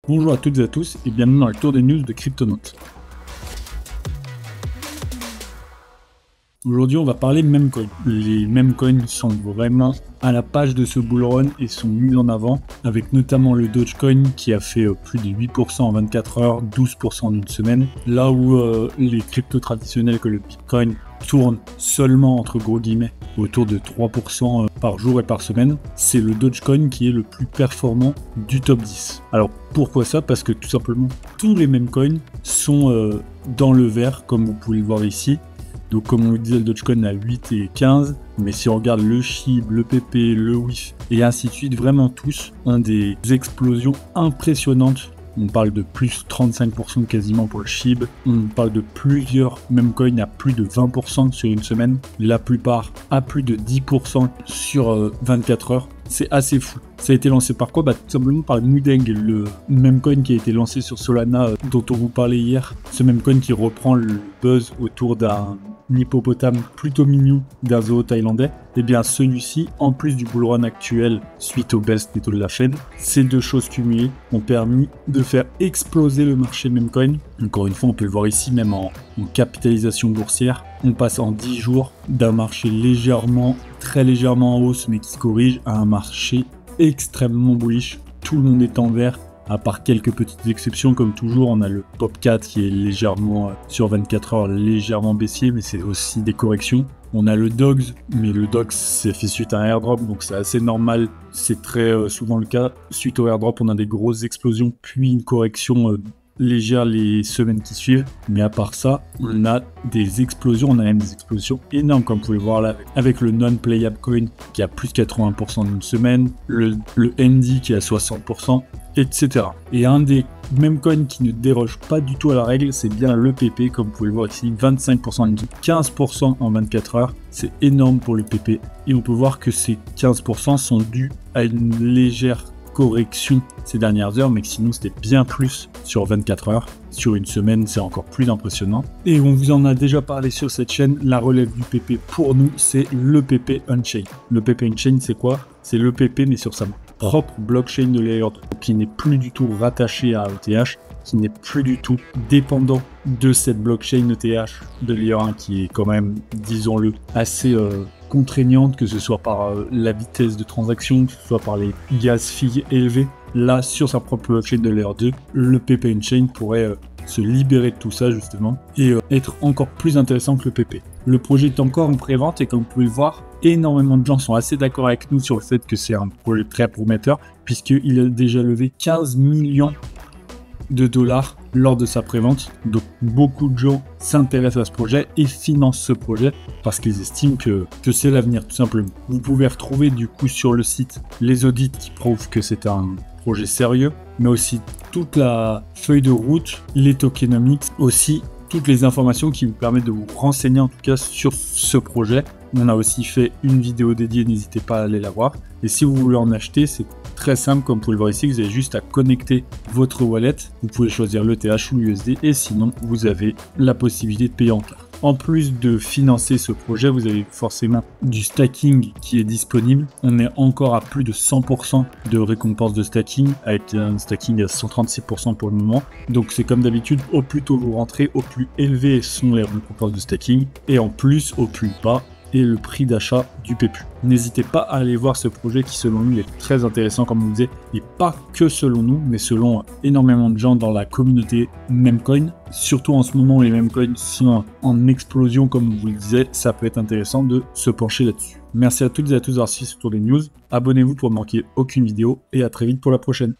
Bonjour à toutes et à tous et bienvenue dans le tour des news de Cryptonautes. Aujourd'hui, on va parler Memecoin. Les Memecoins sont vraiment à la page de ce bull run et sont mis en avant, avec notamment le Dogecoin qui a fait plus de 8% en 24 heures, 12% en une semaine, là où les cryptos traditionnels que le Bitcoin tournent seulement entre gros guillemets autour de 3% par jour et par semaine. C'est le Dogecoin qui est le plus performant du top 10. Alors pourquoi ça? Parce que tout simplement tous les Memecoins sont dans le vert, comme vous pouvez le voir ici. Donc comme on le disait, le Dogecoin a 8 et 15, mais si on regarde le SHIB, le PP, le WIF et ainsi de suite, vraiment tous ont des explosions impressionnantes. On parle de plus 35% quasiment pour le SHIB, on parle de plusieurs Memecoins à plus de 20% sur une semaine, la plupart à plus de 10% sur 24 heures. C'est assez fou. Ça a été lancé par quoi? Tout simplement par Mudeng, le Memecoin qui a été lancé sur Solana dont on vous parlait hier. Ce Memecoin qui reprend le buzz autour d'un hippopotame plutôt mignon d'un zoo thaïlandais. Et bien celui-ci, en plus du bull run actuel suite au baisse des taux de la Fed, ces deux choses cumulées ont permis de faire exploser le marché Memecoin. Encore une fois, on peut le voir ici même en capitalisation boursière. On passe en 10 jours d'un marché très légèrement en hausse mais qui se corrige à un marché extrêmement bullish. Tout le monde est en vert, à part quelques petites exceptions. Comme toujours, on a le Pop 4 qui est légèrement sur 24 heures légèrement baissier, mais c'est aussi des corrections. On a le Dogs, mais le Dogs c'est fait suite à un airdrop, donc c'est assez normal. C'est très souvent le cas. Suite au airdrop, on a des grosses explosions, puis une correction légère les semaines qui suivent, mais à part ça, on a des explosions, on a même des explosions énormes, comme vous pouvez le voir là, avec le non-playable coin qui a plus de 80% d'une semaine, le ND qui a 60%, etc. Et un des Memecoins qui ne déroge pas du tout à la règle, c'est bien le PP, comme vous pouvez le voir ici, 25% en 15% en 24 heures, c'est énorme pour le PP, et on peut voir que ces 15% sont dus à une légère correction ces dernières heures, mais que sinon c'était bien plus sur 24 heures. Sur une semaine, c'est encore plus impressionnant. Et on vous en a déjà parlé sur cette chaîne, la relève du PP pour nous, c'est le PP Unchained. Le PP Unchained, c'est quoi? C'est le PP, mais sur sa propre blockchain de Layer 2, qui n'est plus du tout rattaché à ETH, qui n'est plus du tout dépendant de cette blockchain ETH de Layer 1, qui est quand même, disons-le, assez contraignante, que ce soit par la vitesse de transaction, que ce soit par les gas fees élevés. Là, sur sa propre blockchain de Layer 2, le PP Unchained pourrait se libérer de tout ça justement et être encore plus intéressant que le PP. Le projet est encore en pré-vente et comme vous pouvez le voir, énormément de gens sont assez d'accord avec nous sur le fait que c'est un projet très prometteur, puisqu'il a déjà levé 15 millions de dollars lors de sa prévente. Donc beaucoup de gens s'intéressent à ce projet et financent ce projet parce qu'ils estiment que c'est l'avenir tout simplement. Vous pouvez retrouver du coup sur le site les audits qui prouvent que c'est un projet sérieux, mais aussi toute la feuille de route, les tokenomics, aussi toutes les informations qui vous permettent de vous renseigner en tout cas sur ce projet. On a aussi fait une vidéo dédiée, n'hésitez pas à aller la voir. Et si vous voulez en acheter, c'est très simple, comme vous pouvez le voir ici, vous avez juste à connecter votre wallet. Vous pouvez choisir l'ETH ou l'USD et sinon vous avez la possibilité de payer en carte. En plus de financer ce projet, vous avez forcément du stacking qui est disponible. On est encore à plus de 100% de récompense de stacking, avec un stacking à 136% pour le moment. Donc c'est comme d'habitude, au plus tôt vous rentrez, au plus élevées sont les récompenses de stacking. Et en plus, au plus bas, et le prix d'achat du PEPU. N'hésitez pas à aller voir ce projet qui selon nous est très intéressant, comme on vous disait, et pas que selon nous, mais selon énormément de gens dans la communauté Memecoin. Surtout en ce moment où les Memecoins sont en explosion, comme on vous le disait, ça peut être intéressant de se pencher là-dessus. Merci à toutes et à tous d'avoir suivi ce tour des news. Abonnez-vous pour ne manquer aucune vidéo et à très vite pour la prochaine.